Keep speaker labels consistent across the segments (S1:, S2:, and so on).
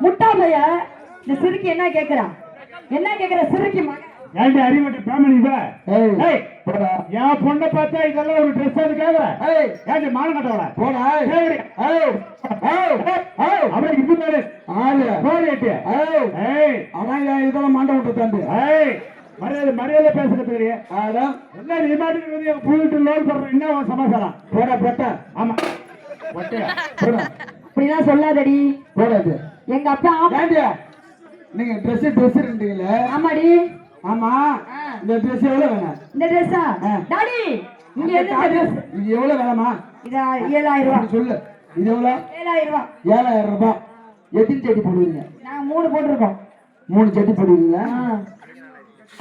S1: முட்டாமைய இந்த சிறுக்கி என்ன கேக்குறான்? என்ன கேக்குற சிறுக்கி மகன்?
S2: ஏண்டி அறிவட்ட பேமணி பா? ஏய் போடா. என் பொண்ணை பார்த்தா இதெல்லாம் ஒரு ட்ரெஸ் அதுக்காக. ஏய் ஏண்டி மானம் கட்டவடா? போடா. ஏய் அப்படியே இது மேல ஆளு போறேட்டி. ஏய் அவன் இதெல்லாம் மாண்ட விட்டு தம்பி. ஏய் மரியாதை பேசுறது ஆடா. என்ன நீ மாட்டுக்கு வந்து புள்ளிட்டு லோல் பண்ற என்ன சமாச்சாரம்? போடா போட்டா. ஆமா போட்டா. போடா.
S1: அப்படிலாம் சொல்லாதடி.
S2: போடாது.
S1: எங்க அப்பா
S2: ஏண்டியா நீங்க ட்ரெஸ் ரெண்டுல?
S1: ஆமாடி.
S2: ஆமா. இந்த ட்ரெஸ் எவ்வளவு வேணும்?
S1: இந்த ட்ரெஸ்ஸா? டாடி இங்க என்ன ட்ரெஸ்?
S2: இது எவ்வளவு வேணுமா?
S1: இது 7000 ரூபாய்.
S2: சொல்லு. இது எவ்வளவு?
S1: 7000 ரூபாய்.
S2: 7000 ரூபாய். எத்தனை ஜட்டி போடுவீங்க?
S1: நாங்க 3 போட்டுருக்கோம்.
S2: 3 ஜட்டி போடுவீங்களா?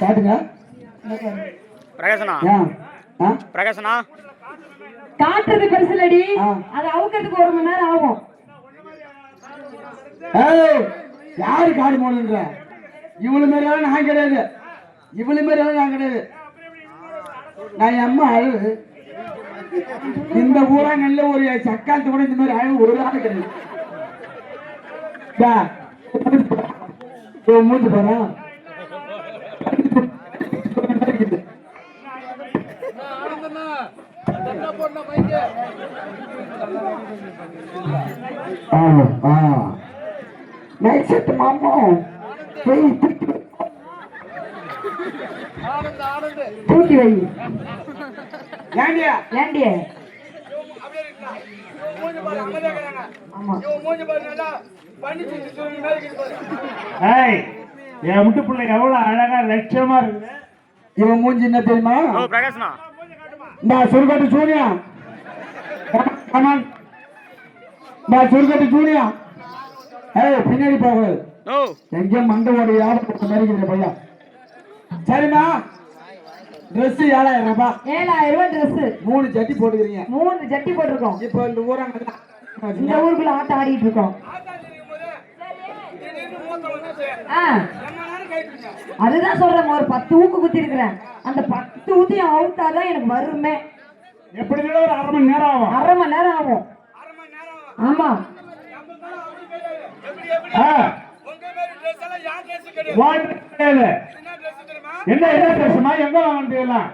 S2: காட்டுங்க.
S3: பிரகாசனா. பிரகாசனா.
S1: காட்டுறது பெருசுலடி. அது அவுக்கிறதுக்கு 1 மணி நேரம் ஆகும்.
S2: ஏய் யாரு காடு போடுன்ற? இவ்வளவு மேல நான் கிடையாது. இவ்வளவு மேல நான் கிடையாது. நான் அம்மா அழகு. இந்த ஊராங்கல்ல ஒரு சக்காலத்து கூட இந்த மாதிரி அழகு ஒரு ஆள் கிடையாது. மூச்சு போறா. நைட் செட் மாமா
S1: தூக்கி வை.
S2: ஏண்டியா
S1: ஏண்டியா
S2: என் முட்டு பிள்ளை எவ்வளவு அழகா லட்சியமா இருக்குது. இவன் மூஞ்சி என்ன தெரியுமா?
S3: பிரகாசனா.
S2: நான் சுருக்கட்டு சூனியா. நான் சுருக்கட்டு சூனியா. பின்னாடி போகக்கூடாது. எங்கேயும் மண்டவோட யாரும் மறிக்கிற பையன். சரிம்மா ட்ரெஸ் 7000 ரூபாய்.
S1: 7000 ரூபாய் ட்ரெஸ்.
S2: 3 ஜட்டி போட்டுக்கிறீங்க.
S1: 3 ஜட்டி போட்டிருக்கோம்.
S2: இப்போ இந்த
S1: ஊருக்குள்ள ஆட்டம் ஆடிட்டு இருக்கோம். அதுதான் சொல்றேன். ஒரு 10 ஊக்கு குத்தி இருக்கிறேன். அந்த 10 ஊத்தியும் அவுத்தாதான் எனக்கு வருமே.
S2: எப்படி ஒரு 1/2 மணி நேரம் ஆகும்.
S1: 1/2 மணி நேரம் ஆகும். ஆமா.
S2: என்ன ட்ரெஸ்மா எங்க வாங்கலாம்?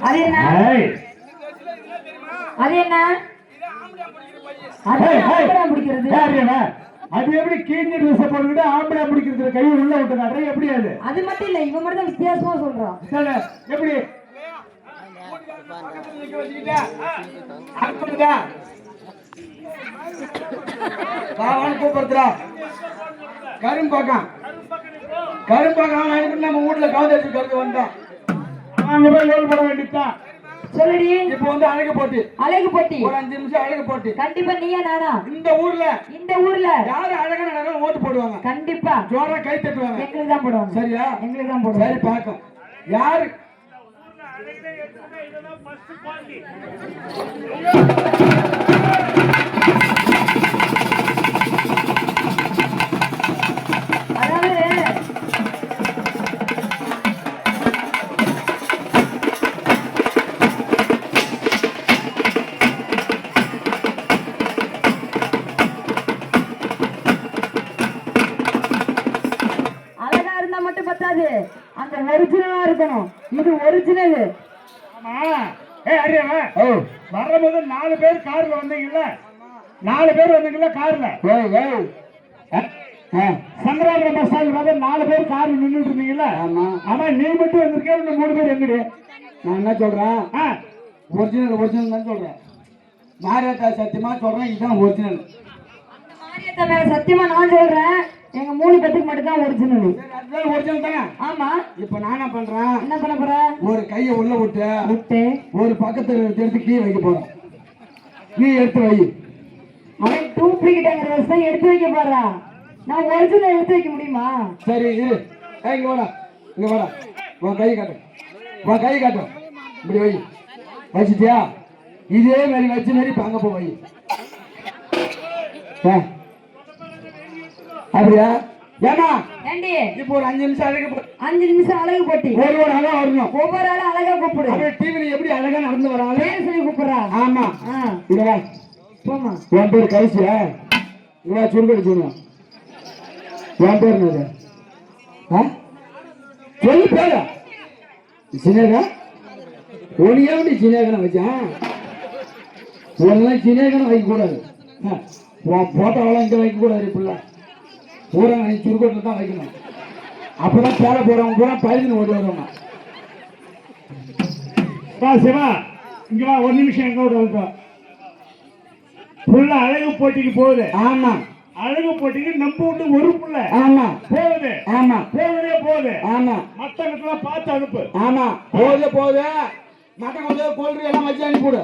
S1: அது என்ன? அது என்ன?
S2: அது எப்படி கீழே ட்ரெஸ் போட்டுக்கிட்டு ஆம்பளை பிடிக்கிறது கை உள்ள விட்டு காட்டுற எப்படி?
S1: அது மட்டும் இல்ல, இவன் மட்டும் தான் வித்தியாசமா சொல்றான்.
S2: எப்படி கூப்பிடுறா? கரும்பாக்கம் நம்ம வீட்டுல கவுந்தரிசி கருது வந்தோம். அங்க போய் லோல் போட வேண்டியதுதான்.
S1: சொல்லுடி.
S2: இப்ப வந்து அழகு போட்டி ஒரு 5 நிமிஷம் அழகு போட்டி.
S1: கண்டிப்பா நீயா நானா? இந்த ஊர்ல
S2: யாரு அழகான நடனம் ஓட்டு போடுவாங்க?
S1: கண்டிப்பா
S2: ஜோரா கை தட்டுவாங்க.
S1: எங்களுக்கு தான் போடுவாங்க.
S2: சரியா?
S1: எங்களுக்கு தான் போடுவாங்க.
S2: சரி பாக்கம் யாரு
S1: அந்த ஒரிஜினலா இருக்கணும். இது ஒரிஜினல்.
S2: வரும்போது 4 பேர் கார்ல வந்தீங்கல்ல? 4 பேர் வந்தீங்கல்ல கார்ல? சங்கராபுரம் பஸ் ஸ்டாண்ட் வந்து 4 பேர் கார்ல நின்றுட்டு இருந்தீங்கல்ல? ஆமா. நீ மட்டும் வந்திருக்க. 3 பேர் எங்கடி? நான் என்ன சொல்றேன், ஒரிஜினல் தான் சொல்றேன். மாரியாத்தா சத்தியமா சொல்றேன், இதுதான் ஒரிஜினல்.
S1: மாரியாத்தா மேல சத்தியமா நான் சொல்றேன், எங்க 3 பேத்துக்கு மட்டும் தான் ஒரிஜினல்.
S2: ஒரிஜினல் தானே?
S1: ஆமா.
S2: இப்ப நான் என்ன பண்றேன்?
S1: என்ன பண்ண போற?
S2: ஒரு கையை உள்ள விட்டு ஒரு பக்கத்துல எடுத்து கீ வைக்க போறேன். நீ எடுத்து வை.
S1: அவன் டூப்ளிகேட் தான் எடுத்து வைக்க போறா. நான் ஒரிஜினல் எடுத்து வைக்க முடியுமா?
S2: சரி இரு. இங்க வாடா. உன் கை காட்டு. இப்படி வை. வச்சிட்டியா? இதே மாதிரி வச்சு மாதிரி அங்க போ வை. அப்படியா? ஏமா
S1: ஏண்டி
S2: இப்போ ஒரு 5 நிமிஷம் அழகு
S1: 5 நிமிஷம் அழகு போட்டி
S2: ஒரு அழகா வரணும்.
S1: ஒவ்வொரு ஆளும் அழகா கூப்பிடு.
S2: அப்படியே டிவில எப்படி அழகா நடந்து வராங்க
S1: பேர் சொல்லி கூப்பிடுறா.
S2: ஆமா இங்க வா
S1: போமா.
S2: உன் பேர் கௌசியா? இங்க வா சுருக்கடி சொல்லுவான். உன் பேர் என்னது? சொல்லு பேர சினேகா. ஒனியா நீ சினேகனை வச்சான். உன்னெல்லாம் சினேகனை வைக்க கூடாது. உன் போட்டோவெல்லாம் இங்க வைக்க கூடாது. இப்படில பூரா நீ சுருக்கட்டில் தான் வைக்கணும். அப்பதான் பேர போறவங்க பூரா பயிர்னு ஓடி வருவாங்க. சிவா இங்க வா ஒரு நிமிஷம் எங்க வந்து புள்ள அழகு போட்டிக்கு போகுது. ஆமா அழகு போட்டிக்கு நம்ம விட்டு ஒரு புள்ள. ஆமா போகுது. ஆமா போகுதே போகுது. ஆமா மத்தவங்களுக்கெல்லாம் பார்த்து அனுப்பு. ஆமா போகுது போகுது. மத்த கொஞ்சம் கோல்ட்ரி எல்லாம் வச்சு அனுப்பிவிடு.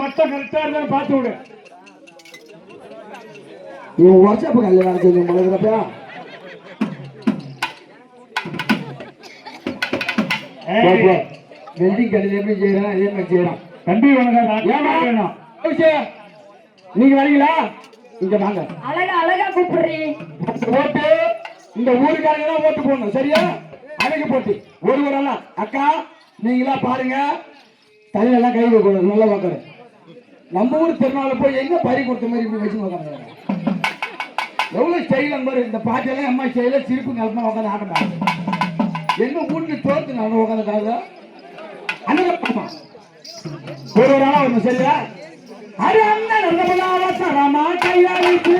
S2: மத்த கரெக்டா இருந்தாலும் பார்த்து விடு. இவன் வாட்ஸ்அப் கல்ல வேலை செய்ய முடியாதுப்பா. வெல்டிங் கடையில் எப்படி செய்யறான் அதே மாதிரி செய்யறான். தம்பி வேணும். நீங்க வரீங்களா? இங்க வாங்க.
S1: அழகா அழகா கூப்பிடுறீ.
S2: ஓட்டு இந்த ஊருக்காரங்க தான் ஓட்டு போடணும். சரியா? அழகு போட்டி ஒருவரெல்லாம். அக்கா நீங்களா பாருங்க. தலையெல்லாம் கை வைக்கணும். நல்லா பார்க்கற நம்ம ஊர் திருநாள் போய் எங்க பறி கொடுத்த மாதிரி இப்படி வச்சு உட்காந்து எவ்வளவு ஸ்டைல் நம்பர். இந்த பாட்டெல்லாம் அம்மா ஸ்டைல சிரிப்பு நிலமா உட்காந்து ஆட்டணும். எங்க வீட்டுக்கு தோர்த்து நான் உட்காந்துட்டாங்க. அண்ணா ஒரு நாளா ஒண்ணு சரியா? அது அண்ணா கையாளிச்சு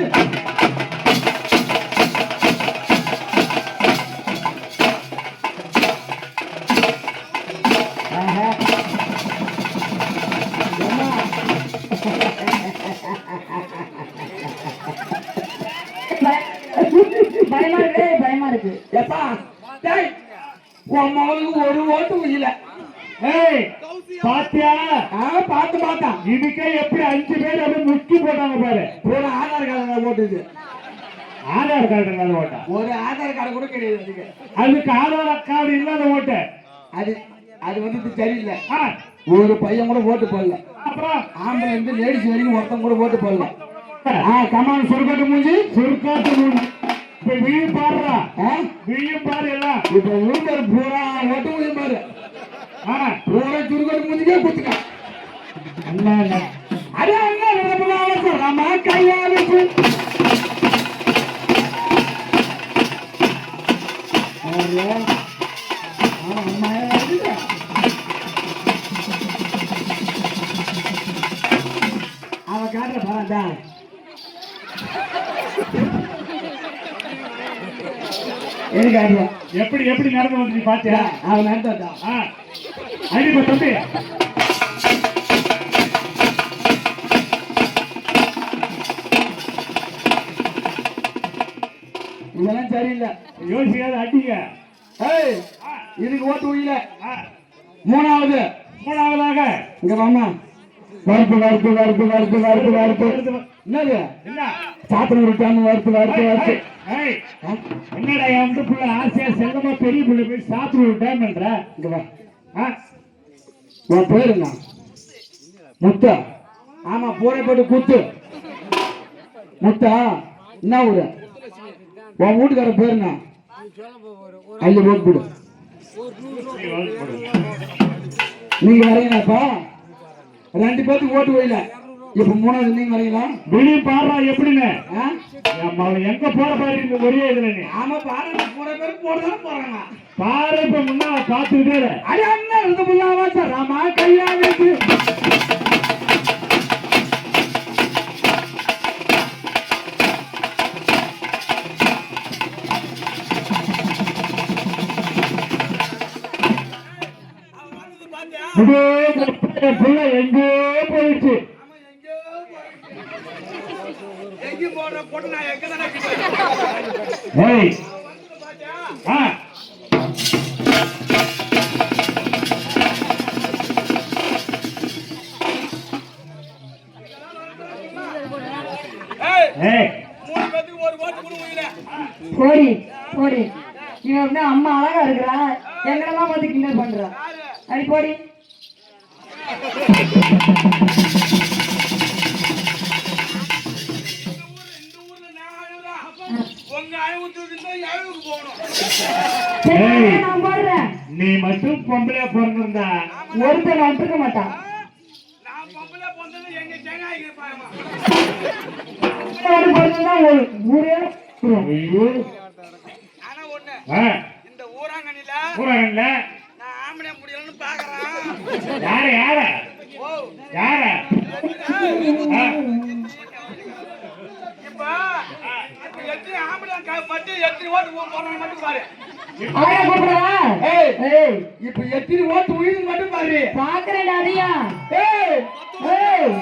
S1: பயமா இருக்கு பயமா இருக்கு.
S2: எப்பா உன் மகனுக்கு ஒரு ஓட்டு இல்ல. பாத்தியா? பார்த்து பார்த்தான். இதுக்கே எப்படி 5 பேர் அப்படி முக்கி போட்டாங்க பாரு. ஒரு ஆதார் கார்டு ஓட்டுது. ஆதார் கார்டு ஓட்டா ஒரு ஆதார் கார்டு கூட கிடையாது. அதுக்கு ஆதார் கார்டு இல்லாத ஓட்டு. அது அது வந்து சரியில்லை. ஒரு பையன் கூட ஓட்டு போடல. அப்புறம் ஆம்பளை இருந்து லேடிஸ் வரைக்கும் ஒருத்தன் கூட ஓட்டு போடல. கமான் சுருக்காட்டு மூஞ்சி சுருக்காட்டு மூஞ்சி. இப்ப விழியும் பாடுறா. விழியும் பாரு எல்லாம். இப்ப ஊர் பூரா ஓட்டு விழியும் பாரு. பூரா சுருக்காட்டு மூஞ்சிக்கே குத்துக்க. அதே அண்ணா கையாளுச்சு. அவ காட்டுற பரண்டா எப்படி எப்படி நடந்து வந்து பாத்தியா? அவன் நடந்தான். அடிப்ப தம்பி இதெல்லாம் சரியில்லை. யோசிக்காத அடிங்க. இதுக்கு ஓட்டு உயில. மூணாவதாக இங்க வாமா. வறுப்பு வறுப்பு வறுப்பு வறுப்பு வறுப்பு வறுப்பு என்னது? சாத்தனூர் டான் வறுப்பு வறுப்பு வறுப்பு. என்னடா என் புள்ள ஆசையா செல்லமா பெரிய புள்ள போய் சாத்தனூர் டேம் என்ற இங்க வா. உன் பேரு என்ன? முத்தா. ஆமா போரை போட்டு கூத்து. முத்தா என்ன ஊரு? உன் வீட்டுக்கார பேரு என்ன? அள்ளி ஓட்டு போடு. நீங்க வரீங்களாப்பா? 2 பேருக்கு ஓட்டு போயில. இப்ப 3வது நீங்க வரீங்களா? வெளியே பாடுறா எப்படின்னு எங்க போற பாரு ஒரே இதுல. ஆமா பாரு 3 பேருக்கு போடதான் போறாங்க. பாரு இப்ப முன்னா பாத்துக்கிட்டே அடி அண்ணா இருந்த முன்னாவா சார் ராமா கையா வச்சு புள்ள எங்கோ போயிடுச்சு.
S1: போடி போடி. இவன் அம்மா அழகா இருக்கிறா. எங்கெல்லாம் பார்த்து கிண்டல் பண்றா. அடி போடி.
S4: உங்க
S1: சரி, நான் போடுறேன்.
S2: நீ மட்டும் பொம்பளையா பிறந்திருந்தா
S1: ஒருத்தன் வந்துருக்க மாட்டான். பிறந்தா ஊரே
S2: ஐயோ
S3: இந்த ஊராங்கனில
S2: ஊரகன்ல
S3: நான் ஆம்பளை முடியலன்னு பாக்குறேன்.
S2: யார யார யார
S3: இப்ப எத்தனை ஆம்பளை மட்டும் எத்தனை ஓட்டு போறாங்க மட்டும் பாரு.
S1: அவரே கூப்பிடுறா. ஏய்,
S2: இப்ப எத்தனை ஓட்டு உயிர் மட்டும் பாரு.
S1: பாக்குறேன் அதையா.
S2: ஏய்
S1: ஏய்,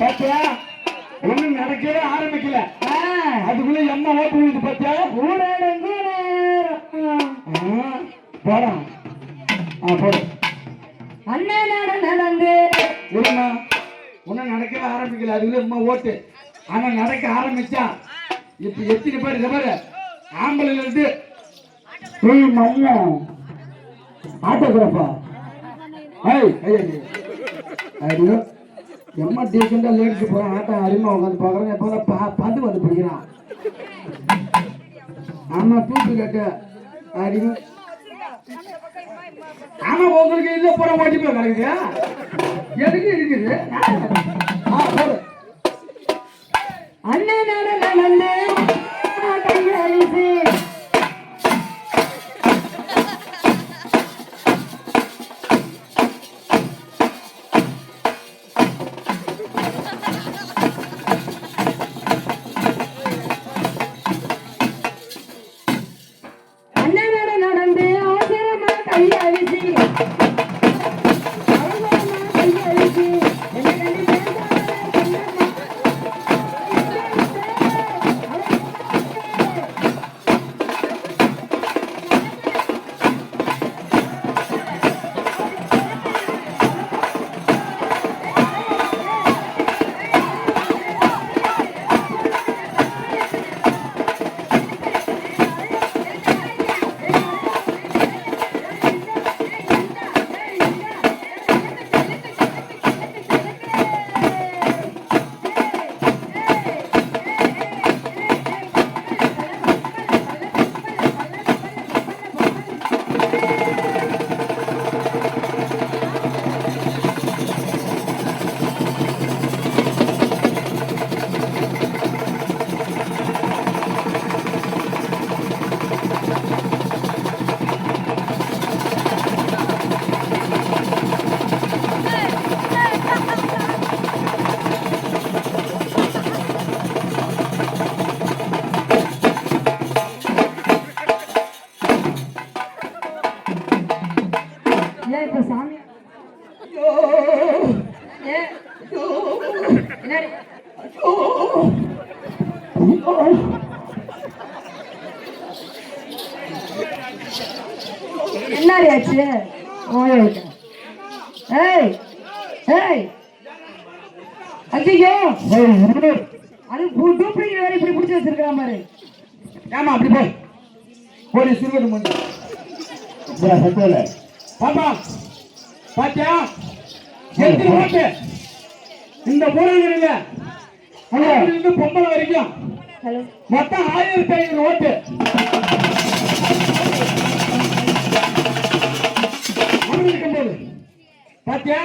S2: பாத்தியா ஒண்ணும் நடக்கவே ஆரம்பிக்கல. அதுக்குள்ள என்ன ஓட்டு விழுது பாத்தியா.
S1: ஊரடங்கு
S2: போடா போடு.
S1: அண்ணன் நடந்து
S2: இருமா ஒன்னும் நடக்கவே ஆரம்பிக்கல. அதுக்குள்ள அம்மா ஓட்டு ஆனா நடக்க ஆரம்பிச்சா இப்ப எத்தனை பேர் இதை பாரு ஆம்பளை இருந்து மம்மா ஆட்டோகிராஃபா ஐயோ எம்மா டீசெண்டா லேடிஸ் போறான் ஆட்டம் அருமை உட்காந்து பாக்குறேன். எப்போதான் பந்து வந்து பிடிக்கிறான். ஆமா தூக்கு கேட்டு அறிவு. ஆமா உங்களுக்கு இல்ல போற ஓட்டி போய் கிடைக்குது. எதுக்கு இருக்குது போடு.
S1: அண்ணன் நடந்து கையரிசி நடந்து அவசரமா கையரிசி இப்ப சாமி என்னடி ஆச்சு? ஏய் ஏய் ஐயோ அது டூப்ளிகேட் வேற இப்படி பிடிச்சி வச்சிருக்கா பாரு.
S2: ஏமா அப்படி போய் போய் சிறுவன் பண்ணு பாப்பா பாத்தியா எத்தனை ஓட்டு இந்த ஊரகங்களில இருந்து பொம்பளை வரைக்கும் மொத்தம் 1500 ஓட்டு. இருக்கும்போது பாத்தியா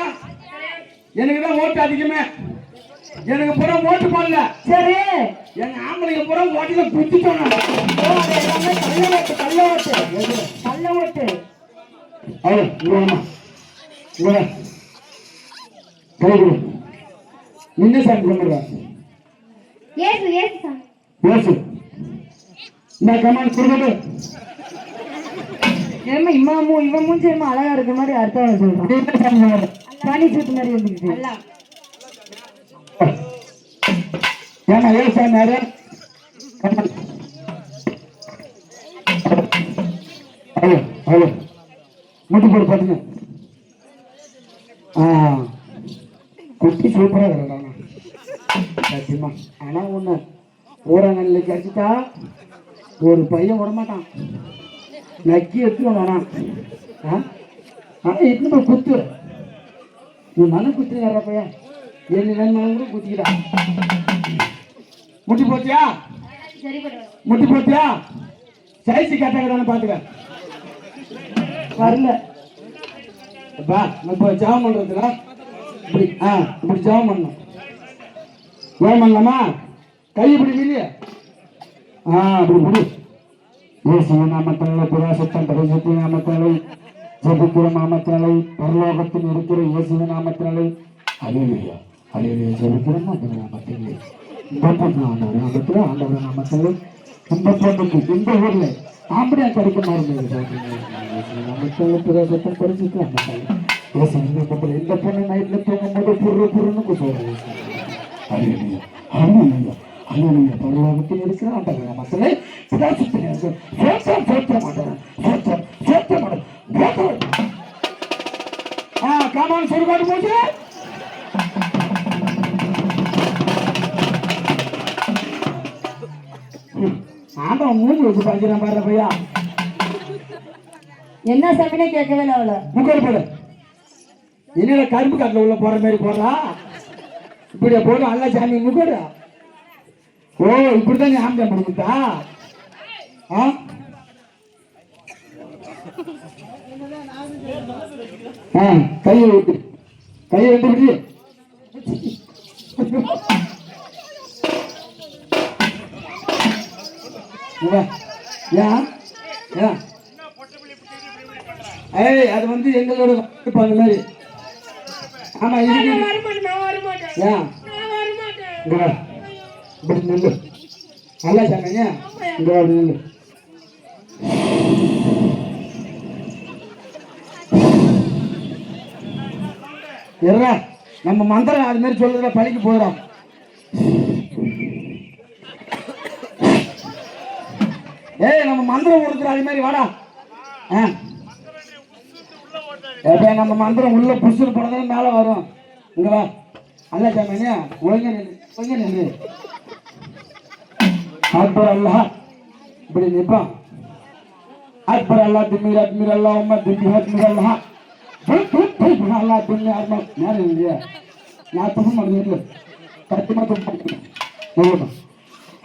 S2: எனக்கு தான் ஓட்டு அதிகமே. எனக்கு புற ஓட்டு போடல.
S1: சரி
S2: எங்க ஆம்பளைங்க புற ஓட்டுல குத்திட்டோம்.
S1: கள்ள ஓட்டு
S2: நின்று சாமி கும்பிடுறா. இந்த கமான் கொடுக்கட்டு.
S1: ஏமா இம்மாமு இவன் மூஞ்சி அழகா இருக்க மாதிரி அர்த்தம் சொல்றான். தனி சூத்து மாதிரி வந்துக்கிட்டு
S2: ஏமா ஏசாமி யாரு ஹலோ ஹலோ முட்டு போடு பாத்துங்க. குட்டி சூப்பரா இருக்கிறாங்க சத்தியமா. ஆனா ஒண்ணு ஊரங்கல்ல கடிச்சிட்டா ஒரு பையன் விடமாட்டான். நக்கி எடுத்து வேணாம். இட்னு போய் குத்து. நீ மனு குத்துறாரா பையன்? என்ன வேணுமாலும் கூட குத்திக்கிறா. முட்டி போட்டியா? முட்டி போட்டியா? சைஸ் கரெக்டாக பாத்துக்க. வரல அப்பா இப்போ ஜாம் பண்றதுல இப்படி இப்படி ஜாம் பண்ணணும். ஜாம் பண்ணலாமா? கை இப்படி இல்லையா? அப்படி இப்படி நாமத்தாலை புராசத்தம் பரிசுத்தி நாமத்தாலை ஜபிக்கிற நாமத்தாலை பரலோகத்தில் இருக்கிற இயேசுவின் நாமத்தாலை அலையிலையா அலையிலையா ஜபிக்கிறோம் அந்த நாமத்திலே ஆண்டவர் நாமத்தில் ஆண்டவர் நாமத்தாலை இந்த பொண்ணுக்கு இந்த ஊர்ல ஆம்படியா கிடைக்க மாறுங்க நாமத்தாலை புராசத்தம் பரிசுத்தி நாமத்தாலை இயேசுவின் இந்த பொண்ணு நைட்ல தூங்கும் போது புருன்னு கூப்பிடுவாங்க. அலையிலையா அலையிலையா அலையிலையா பரலோகத்தில் இருக்கிற ஆண்டவர் நாமத்தாலை காமான் சுருக்காடு போச்சு. ஆண்டவன் மூஞ்சி வச்சு படிக்கிறான் பாரு பையா.
S1: என்ன சாமினே கேட்கவே இல்லை அவளை.
S2: முக்கோடு போடு. என்னோட கரும்பு காட்டில் உள்ள போற மாதிரி போடுறா. இப்படியா போடும் அல்ல சாமி முக்கோடு. ஓ இப்படிதான் நீ ஆம்பளை முடிஞ்சுட்டா? கையை விட்டு கையை விட்டு விடு. அது வந்து எங்களோட அந்த மாதிரி. ஆமா இப்படி நெல்லு நல்லா சாங்க இங்க அப்படி நெல்லு. நம்ம மந்திரம் அது மாதிரி சொல்றத பழிக்கு போயிடும். நம்ம மந்திரம் கொடுக்குற அது மாதிரி வாடா. நம்ம மந்திரம் உள்ள புடிச்சு போனதே மேல வரும். இங்க வா அல்ல சாமியா ஒழுங்க நெல்லு ஒழுங்க நெல்லு. அக்பர் அல்லா இப்படி நிற்பான். அக்பர் அல்லா திமிர் அக்மீர் அல்லா உம்மா திம்மி அக்மீர் அல்லா Allah dunia armal nyari dia. Nah tuh mana dia? Tapi macam apa?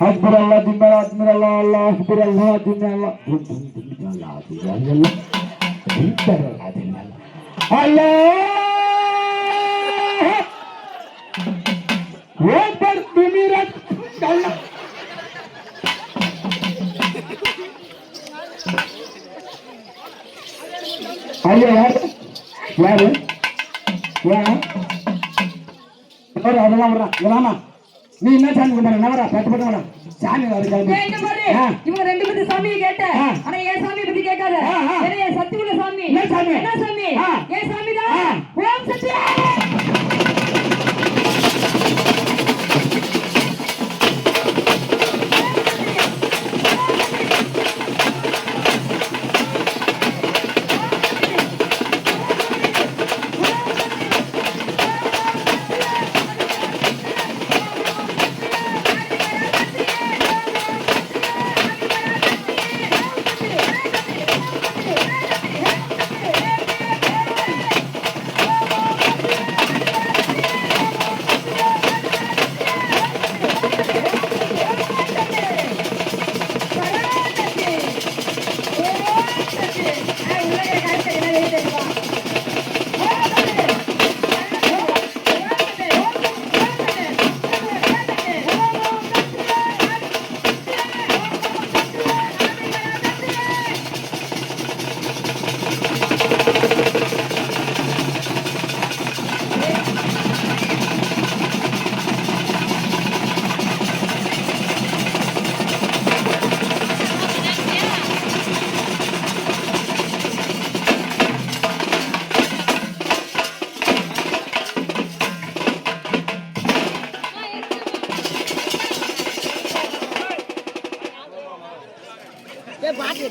S2: Akbar Allah dunia admir Allah Allah akbar Allah dunia Allah. Allah dunia Allah. Akbar Allah dunia Allah. Allah. Akbar dunia Allah. Allah யாரு அதெல்லாம் வர்றான் இவராமா நீ என்ன சாமி கொண்டாரு நவரா பட்டு பட்டு madam சாமி
S1: இவங்க ரெண்டு பேரும் சாமியை கேட்ட ஆனா என் சாமியை பத்தி கேட்காத. என் சத்தியுள்ள சாமி என்ன சாமி என் சாமி தான் ஓம் சக்தி.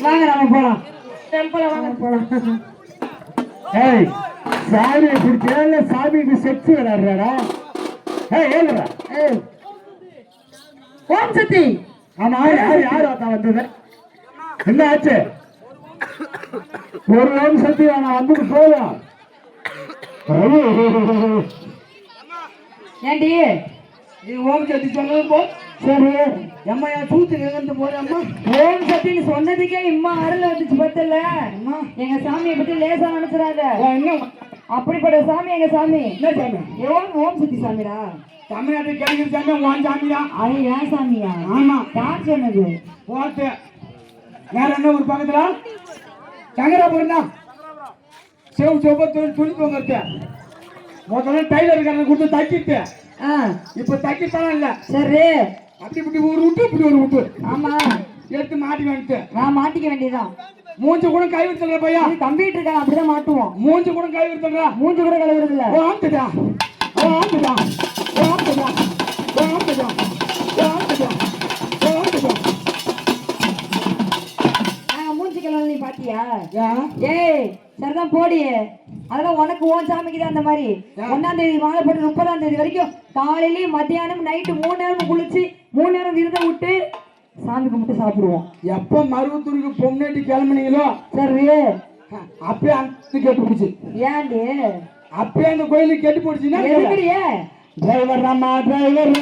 S1: வாங்க நாம போலாம். டெம்பிள் வாங்க போலாம்.
S2: ஏய் சாமி பிடிச்சல சாமிக்கு செக்ஸ் விளையாடுறடா. ஏய் ஏங்கடா. ஏய்
S1: ஓம் சக்தி.
S2: ஆமா யார் அத வந்தது? என்ன ஆச்சு? ஒரு ஓம் சக்தி நான் வந்துட்டு போலாம்.
S1: ஏண்டி
S2: நீ ஓம் சக்தி சொன்னது போ.
S1: சரி
S2: அம்மா என் சூத்து எங்கிருந்து போறேன் அம்மா.
S1: ஓம் சக்தின்னு சொன்னதுக்கே இம்மா அருள் வந்துச்சு பத்தல. எங்க சாமியை பத்தி லேசா நினைச்சிடாத.
S2: என்ன
S1: அப்படிப்பட்ட சாமி எங்க சாமி.
S2: என்ன சாமி?
S1: ஓம் சக்தி சாமிடா.
S2: தமிழ்நாட்டுக்கு கிடைக்கிற சாமி உன் சாமியா?
S1: அது ஏன் சாமியா?
S2: ஆமா.
S1: யார் சொன்னது?
S2: போட்டு வேற என்ன ஒரு பக்கத்துல தங்கரா போயிருந்தா செவப்ப துணி போங்கிறது முதல்ல டைலர் கடனை கொடுத்து தைக்கிட்டு இப்ப தைக்கத்தானே இல்ல.
S1: சரி
S2: அப்படி இப்படி ஒரு விட்டு இப்படி ஒரு விட்டு
S1: ஆமா
S2: எடுத்து மாட்டி வந்துட்டு
S1: நான் மாட்டிக்க வேண்டியதான்.
S2: மூஞ்ச கூட கை விடுத்துற பையா.
S1: கம்ப்யூட்டர் இருக்கான் அப்படிதான் மாட்டுவோம்.
S2: மூஞ்ச கூட கை விடுத்துறா.
S1: மூஞ்சி கூட கழுவுறது இல்ல.
S2: ஆந்துடா ஆந்துடா ஆந்துடா ஆந்துடா ஆந்துடா ஆந்துடா.
S1: மூஞ்சி கழுவு நீ பாத்தியா?
S2: யா
S1: ஏய் சரிதான் போடி. அதெல்லாம் உனக்கு ஓன் சாமிக்கு தான் அந்த மாதிரி. 1ஆம் தேதி மாலை போட்டு 30ஆம் தேதி வரைக்கும் காலையிலயும் மத்தியானம் நைட்டு 3 நேரம் குளிச்சு 3 நேரம் விரதம் விட்டு சாமி கும்பிட்டு சாப்பிடுவோம்.
S2: எப்ப மருவத்தூருக்கு பொம்னேட்டி கிளம்புனீங்களோ
S1: சரி
S2: அப்பயே அந்த கேட்டு போடுச்சு.
S1: ஏண்டி
S2: அப்பயே அந்த கோயிலுக்கு கேட்டு போடுச்சுன்னா
S1: எதுக்குடியே?
S2: டிரைவர் ராமா டிரைவர்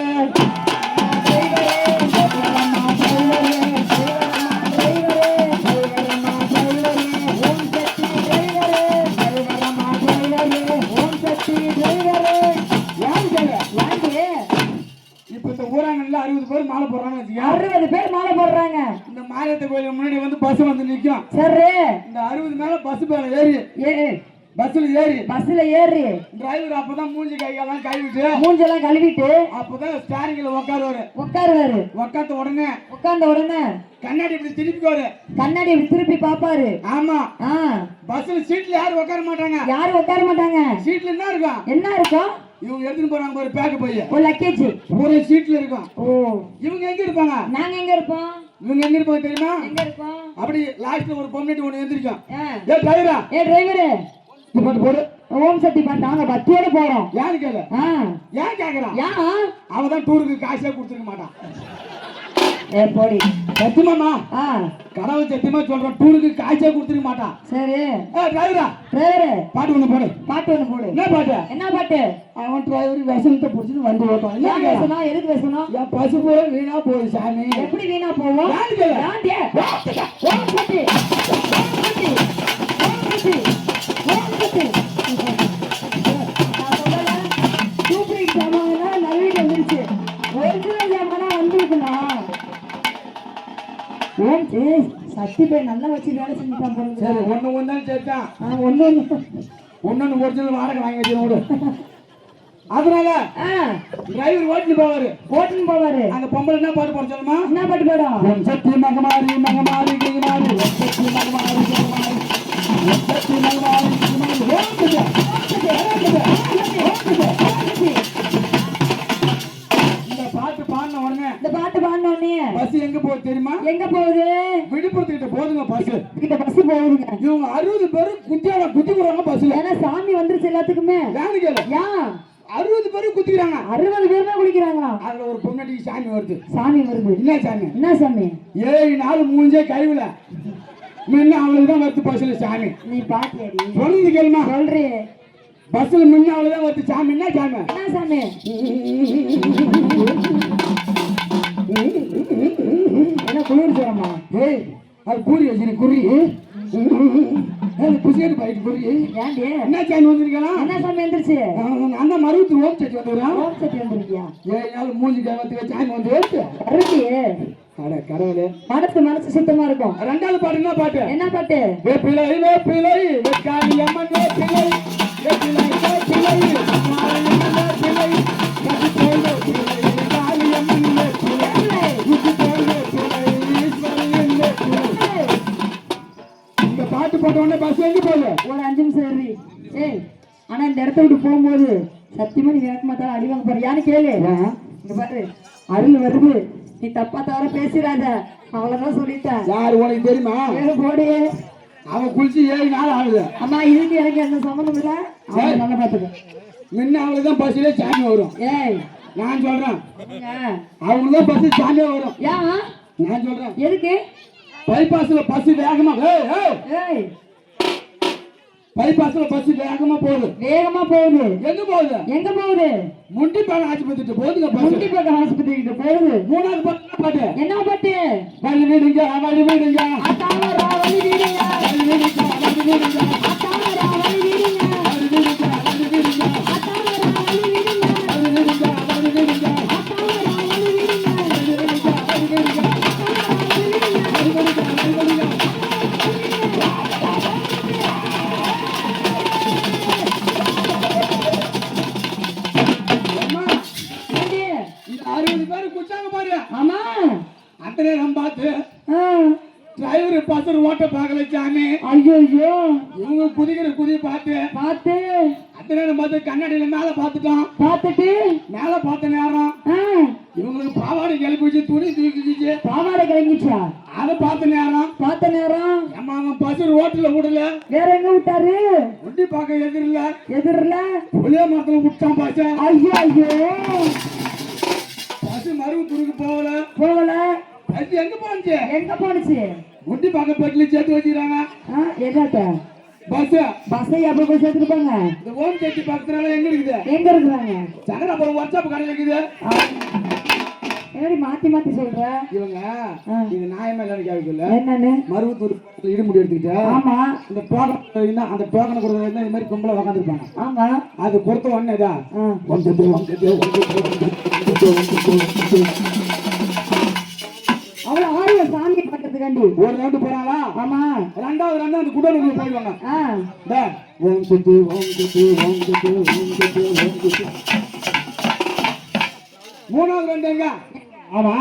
S2: இப்ப இந்த ஊராங்கல்ல 60 பேர் மாலை போடுறாங்க.
S1: 60 பேர் மாலை போடுறாங்க.
S2: இந்த மாரியத்த கோயிலுக்கு முன்னாடி வந்து பஸ் வந்து நிக்கும்.
S1: சரி
S2: இந்த 60 மேல பஸ் மேல ஏறி பஸ்ல ஏறி டிரைவர் அப்பதான் மூஞ்சி கையெல்லாம் கழுவிட்டு
S1: மூஞ்செல்லாம் கழுவிட்டு
S2: அப்பதான் ஸ்டாரிங்ல உட்காருவாரு.
S1: உட்கார்ந்த உடனே
S2: கண்ணாடி இப்படி திருப்பிக்குவாரு.
S1: கண்ணாடி இப்படி திருப்பி பாப்பாரு.
S2: ஆமா பஸ்ல சீட்ல யாரும் உட்கார மாட்டாங்க.
S1: யாரும் உட்கார மாட்டாங்க.
S2: சீட்ல என்ன இருக்கும்? இவங்க எடுத்துட்டு போறாங்க ஒரு பேக் போய்
S1: ஒரு லக்கேஜ்
S2: ஒரு சீட்ல இருக்கும்.
S1: ஓ
S2: இவங்க எங்க இருப்பாங்க?
S1: நாங்க எங்க இருப்போம்?
S2: இவங்க எங்க இருப்பாங்க தெரியுமா?
S1: எங்க இருப்போம்?
S2: அப்படி லாஸ்ட்ல ஒரு பொம்னேட்டி ஒண்ணு எந்திரிக்கும். ஏ டிரைவரே போடு
S1: ஓம் சக்தி பாட்டு நாங்க பத்தியோட போறோம்.
S2: யாரு கேளு. ஏன் கேக்குறான்? அவதான் டூருக்கு காசே கொடுத்துருக்க மாட்டான்.
S1: ஏ போடி
S2: சத்தியமாமா கடவுள் சத்தியமா சொல்றேன் டூருக்கு காசே கொடுத்துருக்க மாட்டான்.
S1: சரி
S2: டிரைவரா பாட்டு ஒண்ணு போடு. என்ன பாட்டு? அவன் டிரைவர் விஷத்தை புடிச்சு வண்டி ஓட்டும். என்ன
S1: பேசணும்? எதுக்கு பேசணும்?
S2: என் பசு போய் வீணா போகுது சாமி.
S1: எப்படி வீணா போவோம்? சக்தி போய் நல்லா வச்சு வேலை செஞ்சுட்டான் போறது.
S2: சரி ஒண்ணு சேர்த்தான். ஒன்னு ஒரிஜினல் வாடகை வாங்கி வச்சு அதனால டிரைவர் ஓட்டின்னு போவாரு. அந்த பொம்பளை என்ன பாட்டு போட சொல்லுமா?
S1: என்ன பாட்டு போடும்?
S2: சக்தி மகமாரி மகமாரி கிமாரி சக்தி மகமாரி கிமாரி சக்தி மகமாரி இந்த பாட்டு பாடின உடனே பஸ் எங்க போகுது தெரியுமா? எங்க போகுது? விழுப்புரத்துக்கிட்ட போகுதுங்க பஸ். பஸ் போகுதுங்க. இவங்க 60 பேரு குத்திக்கிறாங்க பஸ்ல. ஏன்னா சாமி வந்துருச்சு எல்லாத்துக்குமே. ஏன்னு கேளு. 60 பேரு குத்திக்கிறாங்க. 60 பேருமே குளிக்கிறாங்களா? அதுல ஒரு பொண்ணாட்டி சாமி வருது. என்ன சாமி? 7 நாள் மூஞ்சே கழுவல. முன்ன அவளுக்குதான் வருது பஸ்ல சாமி. நீ பாத்தியாடி? சொல்லுங்க கேளுமா? சொல்றே. பஸ்ல முன்ன அவளுதான் வருது சாமி. என்ன சாமி? என்ன குளிர் சேரமா? ஏய் அது கூறி வச்சு குறி புசியட்டு பாயிட்டு குறி. என்ன சாமி வந்திருக்கலாம்? என்ன சாமி வந்துருச்சு? அந்த மருவத்து ஓம் சட்டி வந்துருக்கான். ஓம் சட்டி வந்திருக்கியா? 7 நாள் மூஞ்சி கவத்துக்கு சாமி வந்து கடவுளே மனசு சுத்தமா இருக்கும். 2வது பாட்டு என்ன பாட்டு? என்ன பாட்டு? வேப்பிலை வெக்காளி அம்மன் வேப்பிலை வேப்பிலை வேப்பிலை மாரியம்மன் வேப்பிலை கட்டி போய் வேப்பிலை காளி அம்மன் வேப்பிலை குட்டி போய் வேப்பிலை ஈஸ்வரன் வேப்பிலை. இந்த பாட்டு போட்ட உடனே பஸ் எங்க போகுது? ஒரு 5 நிமிஷம் ஏறி. ஏய் ஆனா இந்த இடத்த விட்டு போகும்போது சத்தியமா நீ எனக்கு மாத்தாலும் அடி வாங்க போற. யாரு கேளு. இங்க பாரு அருள் வருது. நீ தப்பா தவற பேசுறாத. அவ்வளவுதான் சொல்லிட்டேன். யாரு உனக்கு தெரியுமா? போடு. அவன் குளிச்சு 7 நாள் ஆகுது. அம்மா இதுக்கு எனக்கு எந்த சம்பந்தம் இல்ல. அவன் நல்லா பாத்துக்க. முன்ன அவளுக்குதான் பஸ்ல சாமி வரும். ஏய் நான் சொல்றேன் அவங்களுக்குதான் பஸ் சாமியே வரும். ஏன் நான் சொல்றேன்? எதுக்கு? பைபாஸ்ல பஸ் வேகமா பைபாஸ்ல பஸ் வேகமா போகுது.
S1: வேகமா போகுது.
S2: எங்க போகுது?
S1: எங்க போகுது?
S2: முண்டிப்பாக ஆஸ்பத்திரிக்கு போகுதுங்க பஸ்.
S1: முண்டிப்பாக ஆஸ்பத்திரிக்கு போகுது.
S2: மூணாவது பாட்டு
S1: என்ன பாட்டு?
S2: வழி வீடுங்க வழி வீடுங்க
S1: அத்தாவரா வழி வீடுங்க
S2: வழி வீடுங்க வழி வீடுங்க
S1: அத்தாவரா வழி வீடுங்க
S2: வழி வீடுங்க வழி வீடுங்க
S1: அத்தாவரா வழி வீடுங்க
S2: வழி வீடுங்க வழி வீடுங்க
S1: அத்தாவரா வழி வீடுங்க
S2: வழி வீடுங்க வழி வீடுங்க வழி வீடுங்க வழி வீடுங்க.
S1: ஏண்டி?
S2: இந்த 60 பேர் குச்சாங்க பாரு.
S1: ஆமா.
S2: அந்த நேரம் பார்த்து
S1: ஆ.
S2: டிரைவர் பசர் ஓட்ட பார்க்கல சாமி.
S1: ஐயோ ஐயோ.
S2: இவங்க குதிக்கிற குதி பார்த்து அந்த நேரம் பார்த்து கண்ணாடியில மேல பார்த்துட்டு மேல பார்த்த நேரம் இவங்களுக்கு பாவாடை கிளப்பிச்சு துணி தூக்கிச்சு.
S1: பாவாடை கிளம்பிச்சா?
S2: அதை பார்த்த நேரம் அம்மா அவன் பசர் ஓட்டல விடல.
S1: வேற எங்க விட்டாரு?
S2: ஒண்டி பார்க்க
S1: எதிரில
S2: புளிய மரத்துல விட்டான் பாச.
S1: ஐயோ ஐயோ.
S2: பசு மருவு துருக்கு போகல. பசு எங்க போனுச்சு? ஒண்டி பார்க்க பெட்டில சேர்த்து வச்சுக்கிறாங்க.
S1: என்னத்த பஸ்ஸை அப்ப போய் சேர்த்துருப்பாங்க.
S2: இந்த ஓம் சக்தி பக்கத்துல எங்க
S1: இருக்கிறாங்க?
S2: சங்கராபுரம் வாட்ஸ்அப் கடையில் இருக்குது.
S1: என்னடி மாத்தி சொல்ற?
S2: இவங்க இது நியாயமா இல்லைன்னு கேட்கல.
S1: என்னன்னு?
S2: மருவத்தூர் இடுமுடி எடுத்துக்கிட்டு
S1: ஆமா
S2: இந்த டோக்கன் அந்த டோக்கனை கொடுத்தா இந்த மாதிரி கும்பல உட்காந்துருப்பாங்க.
S1: ஆமா
S2: அது கொடுத்த உடனே தான்
S1: அவ்வளவு ஆர்வம் சாமி பக்கத்துக்காண்டி
S2: ஒரு ரவுண்டு போறாங்களா?
S1: ஆமா.
S2: ரெண்டாவது ரவுண்டு அந்த குடோனுக்குள்ள போயிடுவாங்க. ஓம் சுத்து. மூணாவது ரவுண்டு எங்க?
S4: ஆமா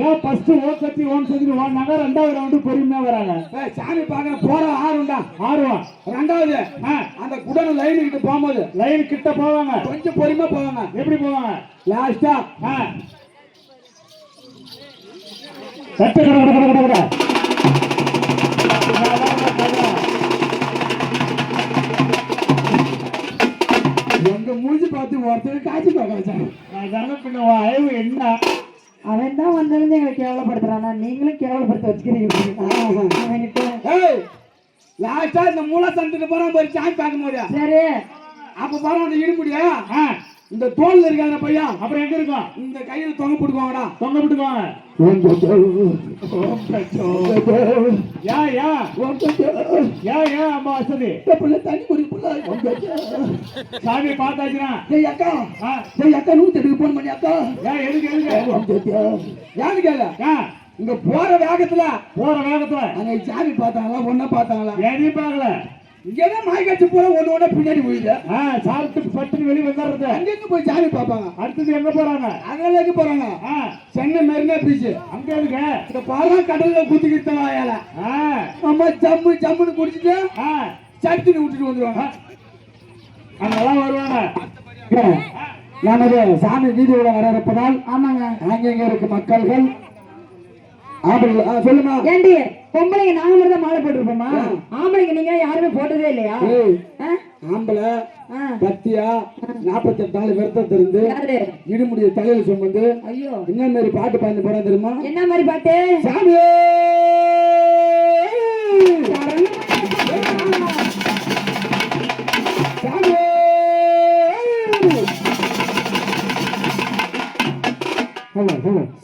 S4: ஏன் ஃபர்ஸ்ட் ஓம் சக்தி ஓடினாங்க. ரெண்டாவது ரவுண்டு பொறுமையா வராங்க.
S2: சாமி பார்க்க போற
S4: ஆர்வம்.
S2: ரெண்டாவது அந்த குடோன் லைன் கிட்ட போகும்போது
S4: லைன் கிட்ட போவாங்க.
S2: கொஞ்சம் பொறுமையா போவாங்க.
S4: எப்படி போவாங்க?
S2: லாஸ்டா
S4: கட்ட கட
S2: எங்க மூஞ்சி பார்த்து ஒருத்தர் காய்ச்சி பார்க்க
S4: அயவு என்ன?
S1: அவன் தான் வந்திருந்து எங்களை கேவலப்படுத்துறானா? நீங்களும் கேவலப்படுத்த வச்சுக்கிறீங்க.
S2: லாஸ்டா இந்த மூளை சந்துட்டு போறான் போய் சாமி பார்க்கும் போது
S1: சரி
S2: அப்ப பாரு அந்த இடுமுடியா இந்த தோல்ல இருக்காத பையன்
S4: அப்புறம் எங்க இருக்கும்?
S2: இந்த கையில தொங்க போட்டுக்குவாங்கடா.
S4: தொங்க விட்டுக்குவாங்க. ஏன் அம்மா வசதி
S2: தண்ணி குடிப்புல
S4: சாமி பார்த்தாச்சுன்னா
S2: அக்கா அக்கா 108 போன் பண்ணி அக்கா
S4: ஏன் எதுக்கு
S2: யாரு கேள இங்க போற வேகத்துல அங்க சாமி பார்த்தாங்களா ஒன்ன பார்த்தாங்களா?
S4: எதையும் பார்க்கல.
S2: இங்கதான் மாய்காட்சி போற ஒண்ணு பின்னாடி போயிடுது.
S4: சாப்பிட்டு பட்டுன்னு வெளியே வந்துடுறது.
S2: அங்க போய் சாமி பார்ப்பாங்க.
S4: அடுத்தது எங்க போறாங்க?
S2: அதெல்லாம் எங்க போறாங்க? சென்னை மெரினா பீச்.
S4: அங்க இருக்கு
S2: இந்த பாரு கடல்ல குத்திக்கிட்ட வாயால அம்மா ஜம்முன்னு குடிச்சிட்டு சட்டுன்னு விட்டுட்டு வந்துருவாங்க.
S4: அங்கெல்லாம் வருவாங்க.
S2: நமது சாமி வீதியோட வரப்பதால்
S1: ஆமாங்க
S2: அங்கங்க இருக்க மக்கள்கள் சொல்லுமா?
S1: ஏண்டி பொம்பளைங்க நாங்க மட்டும் தான் மாலை போட்டுருப்போமா? ஆம்பளைங்க நீங்க யாருமே போட்டதே இல்லையா?
S2: ஆம்பளை பத்தியா 48 நாள் விரதத்தை இருந்து இடுமுடிய தலையில சுமந்து
S1: ஐயோ
S2: என்ன மாதிரி பாட்டு பாய்ந்து போறா தெரியுமா?
S1: என்ன மாதிரி பாட்டு?
S2: சாமி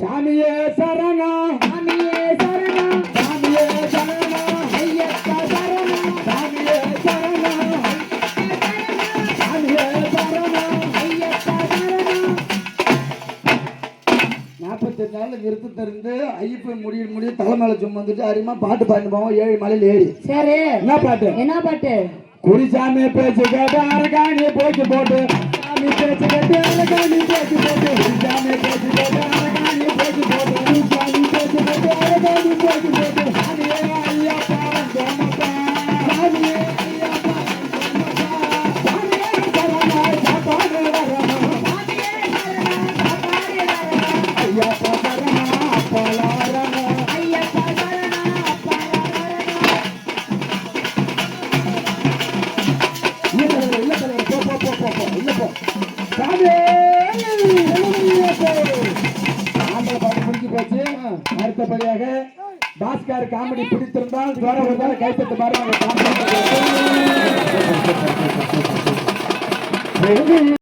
S2: சாமியே சரணம்
S1: சாமியே சரணம்
S2: சாமியே சரணம்
S1: ஐயப்பா சரணம்
S2: சாமியே சரணம் சாமியே சரணம்
S1: ஐயப்பா சரணம்.
S2: 48 நாள் விரதத்தை இருந்து ஐயப்பன் முடிய தலை மேல சுமந்துட்டு அருமா பாட்டு பாடிட்டு போவோம் 7 மலையில ஏறி.
S1: சரி
S2: என்ன பாட்டு?
S4: குடிசாமி பேச்சு கேட்டு அரகாணி போச்சு போட்டு சாமி பேச்சு கேட்டு அரகாணி போச்சு போட்டு குடிசாமி பேச்சு கேட்டு அரகாணி போச்சு போட்டு குடிசாமி பேச்சு கேட்டு அரகாணி போச்சு போட்டு சாமியே ஐயப்பா சோமப்பா சாமியே ஐயப்பா சோமப்பா சாமியே சரணாய் சாப்பாடு வரணும் சாமியே சரணாய் சாப்பாடு வரணும் ஐயப்பா சரணா அப்பலா வரணும்
S1: ஐயப்பா சரணம் அப்பா வரணும்.
S2: அடுத்தபடியாக பாச
S4: போலீஸ்கார் காமெடி பிடித்திருந்தால் வர ஒரு தடவை கைப்பற்ற பாருங்க.